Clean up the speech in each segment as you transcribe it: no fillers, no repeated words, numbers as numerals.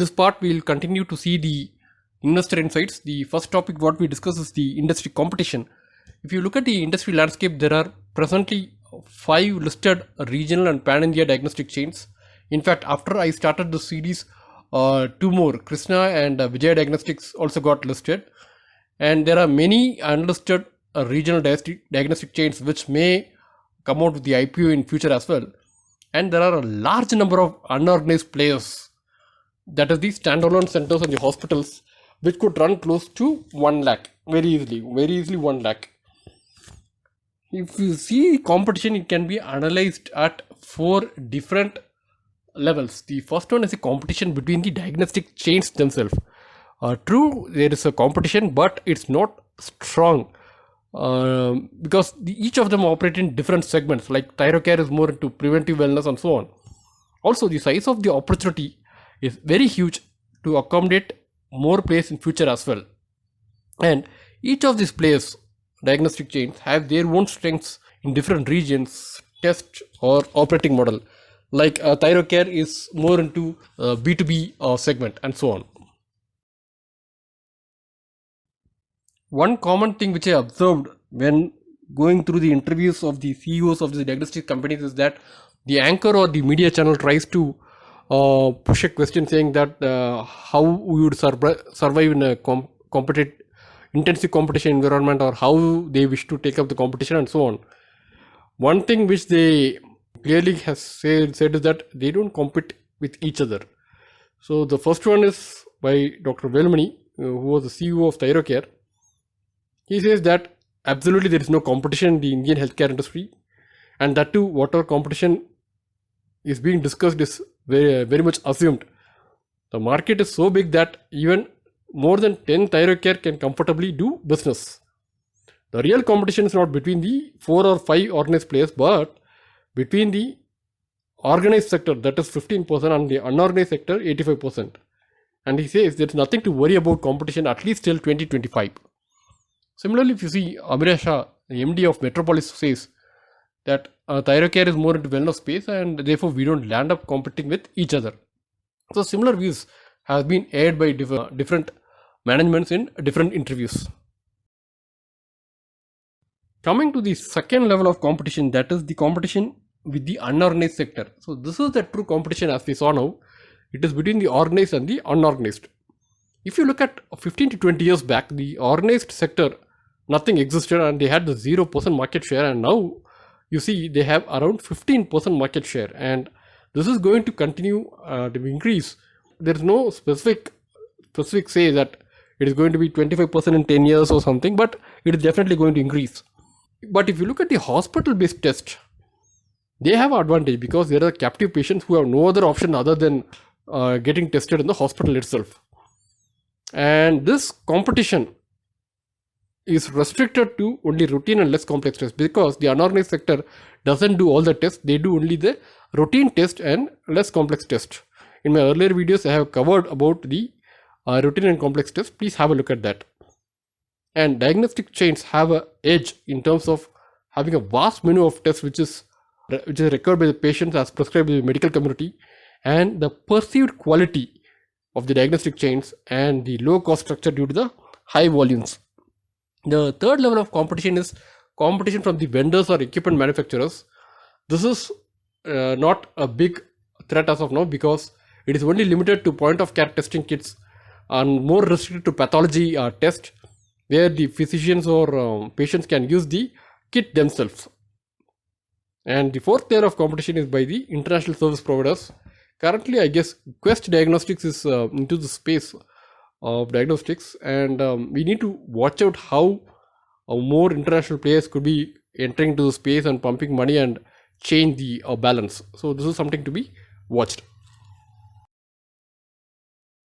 this part, we'll continue to see the investor insights. The first topic what we discuss is the industry competition. If you look at the industry landscape, there are presently 5 listed regional and pan-India diagnostic chains. In fact, after I started the series, 2 more, Krishna and Vijay Diagnostics, also got listed. And there are many unlisted regional diagnostic chains which may come out with the IPO in future as well. And there are a large number of unorganized players, that is the standalone centers and the hospitals, which could run close to 1 lakh very easily 1 lakh. If you see competition, it can be analyzed at 4 different levels. The first one is the competition between the diagnostic chains themselves. True, there is a competition, but it's not strong because each of them operate in different segments. Like Thyrocare is more into preventive wellness and so on. Also, the size of the opportunity is very huge to accommodate more players in future as well. And each of these players, diagnostic chains, have their own strengths in different regions, test or operating model. Like Thyrocare is more into B2B segment and so on. One common thing which I observed when going through the interviews of the CEOs of the diagnostic companies is that the anchor or the media channel tries to push a question saying that how we would survive in a intensive competition environment, or how they wish to take up the competition and so on. One thing which they clearly has said is that they don't compete with each other. So the first one is by Dr. Velmani, who was the CEO of Thyrocare. He says that absolutely there is no competition in the Indian healthcare industry, and that too, whatever competition is being discussed is very much assumed. The market is so big that even more than 10 Thyrocare can comfortably do business. The real competition is not between the 4 or 5 organized players, but between the organized sector, that is 15%, and the unorganized sector, 85%. And he says there's nothing to worry about competition at least till 2025. Similarly, if you see Amir Shah, the MD of Metropolis, says that Thyrocare is more into wellness space and therefore we don't land up competing with each other. So similar views have been aired by different managements in different interviews. Coming to the second level of competition, that is the competition with the unorganized sector. So this is the true competition as we saw now. It is between the organized and the unorganized. If you look at 15 to 20 years back, the organized sector, nothing existed and they had the 0% market share, and now you see they have around 15% market share, and this is going to continue to increase. There is no specific say that it is going to be 25% in 10 years or something, but it is definitely going to increase. But if you look at the hospital-based test, they have an advantage because there are captive patients who have no other option other than getting tested in the hospital itself. And this competition is restricted to only routine and less complex tests, because the unorganized sector doesn't do all the tests. They do only the routine test and less complex test. In my earlier videos, I have covered about the routine and complex tests. Please have a look at that. And diagnostic chains have an edge in terms of having a vast menu of tests which is required by the patients as prescribed by the medical community, and the perceived quality of the diagnostic chains and the low cost structure due to the high volumes. The third level of competition is competition from the vendors or equipment manufacturers. This is not a big threat as of now, because it is only limited to point of care testing kits and more restricted to pathology test, where the physicians or patients can use the kit themselves. And the fourth layer of competition is by the international service providers. Currently, I guess Quest Diagnostics is into the space of diagnostics, and we need to watch out how more international players could be entering into the space and pumping money and change the balance. So this is something to be watched.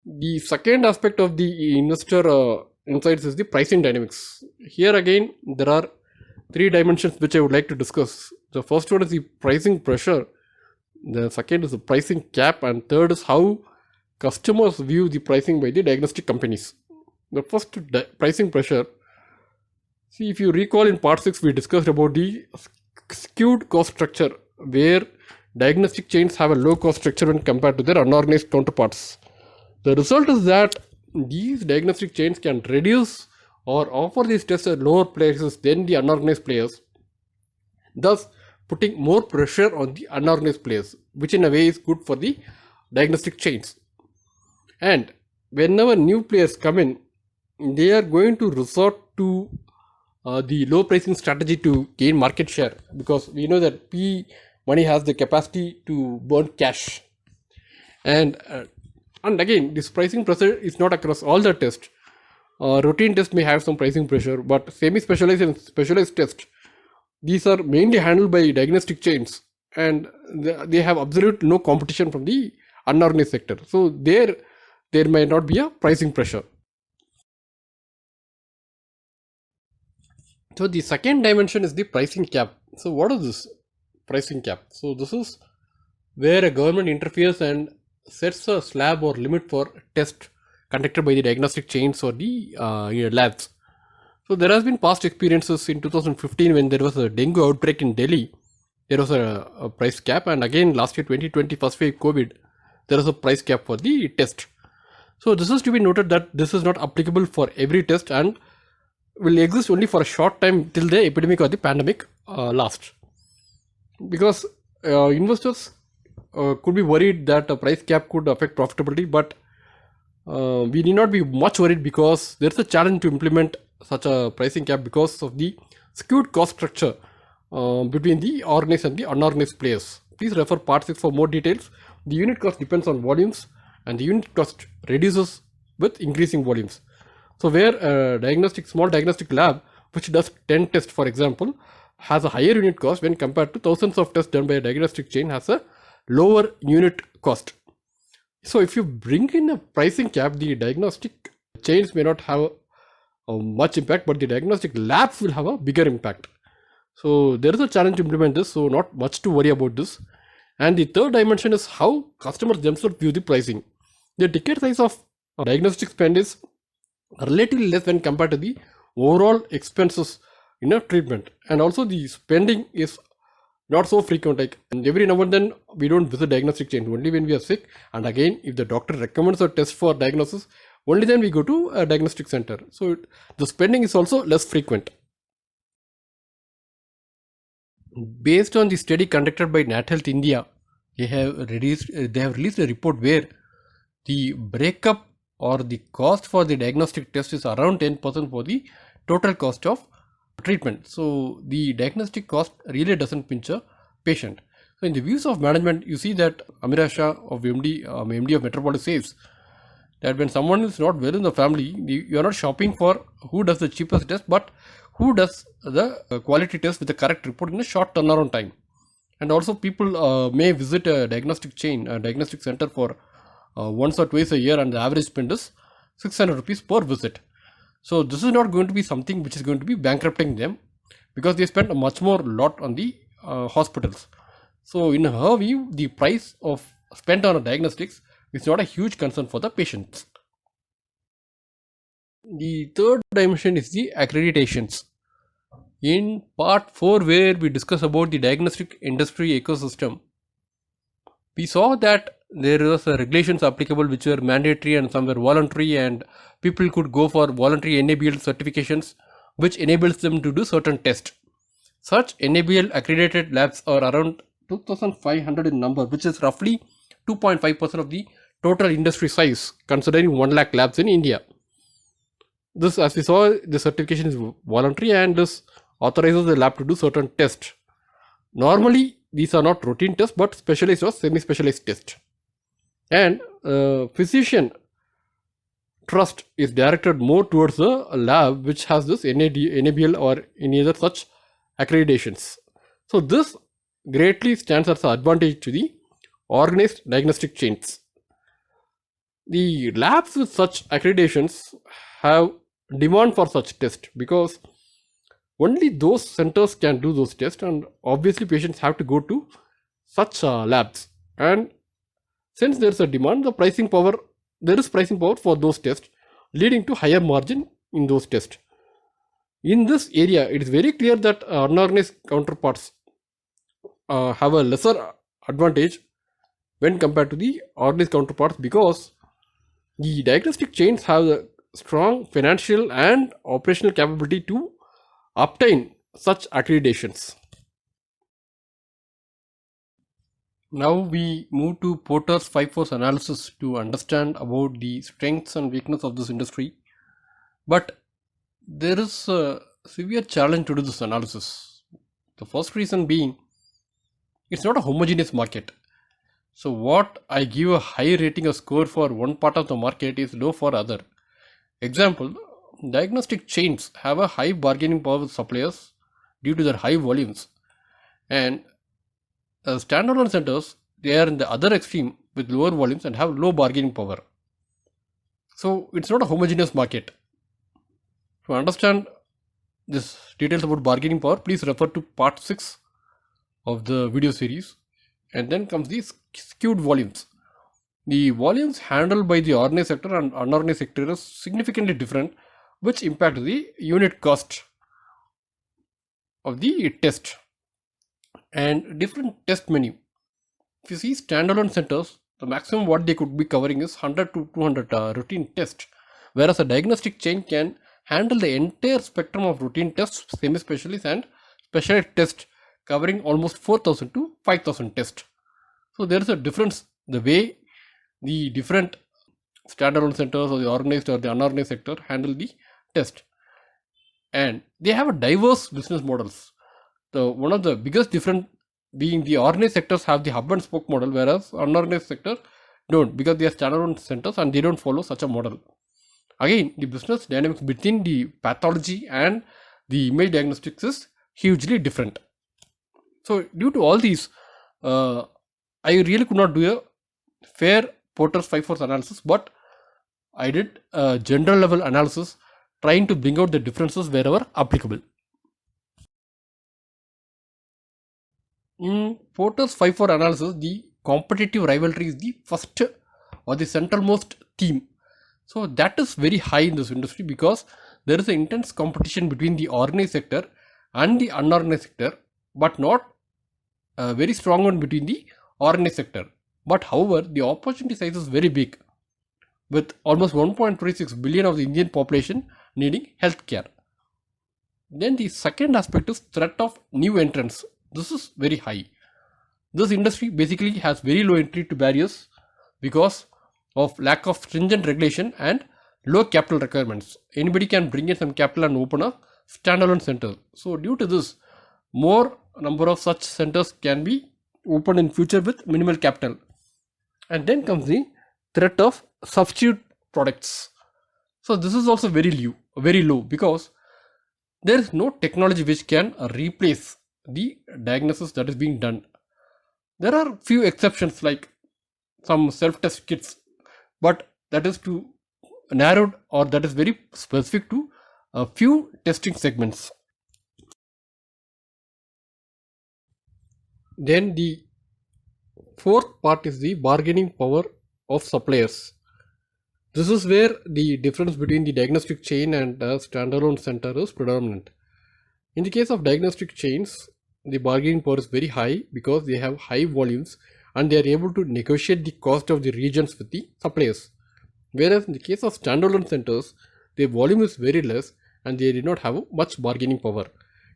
The second aspect of the investor insights is the pricing dynamics. Here again, there are 3 dimensions which I would like to discuss. The first one is the pricing pressure, the second is the pricing cap, and third is how customers view the pricing by the diagnostic companies. The first, pricing pressure. See, if you recall in part 6, we discussed about the skewed cost structure, where diagnostic chains have a low cost structure when compared to their unorganized counterparts. The result is that these diagnostic chains can reduce or offer these tests at lower prices than the unorganized players, thus putting more pressure on the unorganized players, which in a way is good for the diagnostic chains. And whenever new players come in, they are going to resort to the low pricing strategy to gain market share, because we know that P money has the capacity to burn cash. And again, this pricing pressure is not across all the tests. Routine tests may have some pricing pressure, but semi-specialized and specialized tests, these are mainly handled by diagnostic chains, and they have absolute no competition from the unorganized sector. So there may not be a pricing pressure. So the second dimension is the pricing cap. So what is this pricing cap? So this is where a government interferes and sets a slab or limit for test conducted by the diagnostic chains or the labs. So there has been past experiences in 2015 when there was a dengue outbreak in Delhi. There was a price cap, and again last year 2020 first wave COVID, there was a price cap for the test. So this is to be noted that this is not applicable for every test and will exist only for a short time till the epidemic or the pandemic lasts. Because investors could be worried that a price cap could affect profitability, but we need not be much worried, because there is a challenge to implement such a pricing cap because of the skewed cost structure between the organized and the unorganized players. Please refer part 6 for more details. The unit cost depends on volumes, and the unit cost reduces with increasing volumes. So where a small diagnostic lab which does 10 tests, for example, has a higher unit cost when compared to thousands of tests done by a diagnostic chain, has a lower unit cost. So if you bring in a pricing cap, the diagnostic chains may not have much impact, but the diagnostic labs will have a bigger impact. So there is a challenge to implement this, so not much to worry about this. And the third dimension is how customers themselves view the pricing. The ticket size of diagnostic spend is relatively less when compared to the overall expenses in a treatment, and also the spending is not so frequent. Like every now and then we don't visit diagnostic chain, only when we are sick, and again if the doctor recommends a test for diagnosis, only then we go to a diagnostic center. So the spending is also less frequent. Based on the study conducted by Nat Health India, they have released a report where the breakup or the cost for the diagnostic test is around 10% for the total cost of treatment. So the diagnostic cost really doesn't pinch a patient. So in the views of management, you see that Amira Shah of MD of Metropolis says that when someone is not well in the family, you are not shopping for who does the cheapest test, but who does the quality test with the correct report in a short turnaround time. And also people may visit a diagnostic chain, a diagnostic center for once or twice a year, and the average spend is 600 rupees per visit. So this is not going to be something which is going to be bankrupting them, because they spend a much more lot on the hospitals. So in her view, the price of spent on diagnostics is not a huge concern for the patients. The third dimension is the accreditations. In part 4, where we discuss about the diagnostic industry ecosystem, we saw that there was regulations applicable which were mandatory and some were voluntary, and people could go for voluntary NABL certifications which enables them to do certain tests. Such NABL accredited labs are around 2,500 in number, which is roughly 2.5% of the total industry size, considering 1 lakh labs in India. This, as we saw, the certification is voluntary, and this authorizes the lab to do certain tests. Normally, these are not routine tests, but specialized or semi-specialized tests. And physician trust is directed more towards a lab which has this NABL or any other such accreditations. So this greatly stands as an advantage to the organized diagnostic chains. The labs with such accreditations have demand for such tests, because only those centers can do those tests, and obviously patients have to go to such labs. And since there is a demand, there is pricing power for those tests, leading to higher margin in those tests. In this area, it is very clear that unorganized counterparts have a lesser advantage when compared to the organized counterparts, because The diagnostic chains have a strong financial and operational capability to obtain such accreditations. Now we move to Porter's 5 force analysis to understand about the strengths and weakness of this industry. But there is a severe challenge to do this analysis. The first reason being it's not a homogeneous market. So what I give a high rating or score for one part of the market is low for other. Example, diagnostic chains have a high bargaining power with suppliers due to their high volumes, and standalone centers, they are in the other extreme with lower volumes and have low bargaining power. So it's not a homogeneous market. To understand this details about bargaining power, please refer to part 6 of the video series. And then comes the skewed volumes. The volumes handled by the organized sector and unorganized sector is significantly different, which impact the unit cost of the test and different test menu. If you see standalone centers, the maximum what they could be covering is 100 to 200 routine tests, whereas a diagnostic chain can handle the entire spectrum of routine tests, semi-specialist and specialized tests covering almost 4000 to 5000 tests. So there is a difference the way the different standalone centers or the organized or the unorganized sector handle the test, and they have a diverse business models. The one of the biggest difference being the organized sectors have the hub and spoke model, whereas unorganized sector don't, because they are standalone centers and they don't follow such a model. Again, the business dynamics between the pathology and the image diagnostics is hugely different. So due to all these, I really could not do a fair Porter's 5 force analysis, but I did a general level analysis trying to bring out the differences wherever applicable. In Porter's 5 force analysis, the competitive rivalry is the first or the centralmost theme. So that is very high in this industry because there is an intense competition between the organized sector and the unorganized sector, but not a very strong one between the organized sector. But however, the opportunity size is very big, with almost 1.36 billion of the Indian population needing healthcare. Then the second aspect is threat of new entrants. This is very high. This industry basically has very low entry to barriers because of lack of stringent regulation and low capital requirements. Anybody can bring in some capital and open a standalone center. So due to this, more number of such centers can be opened in future with minimal capital. And then comes the threat of substitute products. So this is also very low because there is no technology which can replace the diagnosis that is being done. There are few exceptions like some self-test kits, but that is too narrowed or that is very specific to a few testing segments. Then the fourth part is the bargaining power of suppliers. This is where the difference between the diagnostic chain and a standalone center is predominant. In the case of diagnostic chains, the bargaining power is very high because they have high volumes and they are able to negotiate the cost of the reagents with the suppliers. Whereas in the case of standalone centers, their volume is very less and they did not have much bargaining power.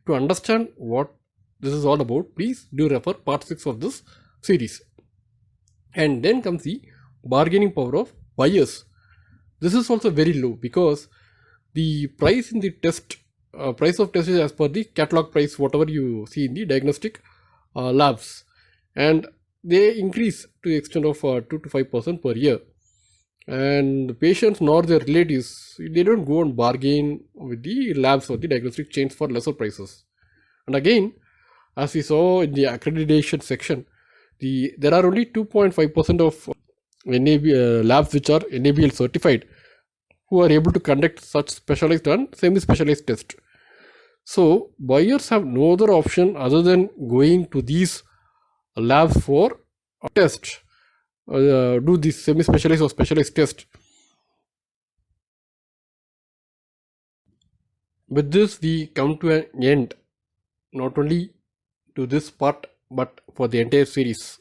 To understand what this is all about, please do refer part 6 of this series. And then comes the bargaining power of buyers. This is also very low because the price in the test, price of test is as per the catalog price, whatever you see in the diagnostic labs, and they increase to the extent of 2 to 5% per year. And the patients nor their relatives, they don't go and bargain with the labs or the diagnostic chains for lesser prices. And again, as we saw in the accreditation section, there are only 2.5% of labs which are NABL certified who are able to conduct such specialized and semi-specialized tests. So buyers have no other option other than going to these labs for a test, do this semi-specialized or specialized test. With this, we come to an end, not only to this part but for the entire series.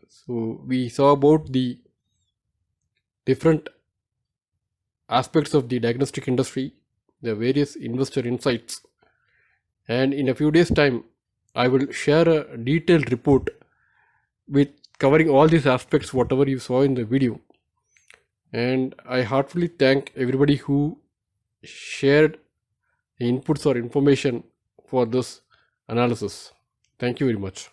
So we saw about the different aspects of the diagnostic industry, the various investor insights, and in a few days' time, I will share a detailed report with covering all these aspects, whatever you saw in the video. And I heartfully thank everybody who shared inputs or information for this analysis. Thank you very much.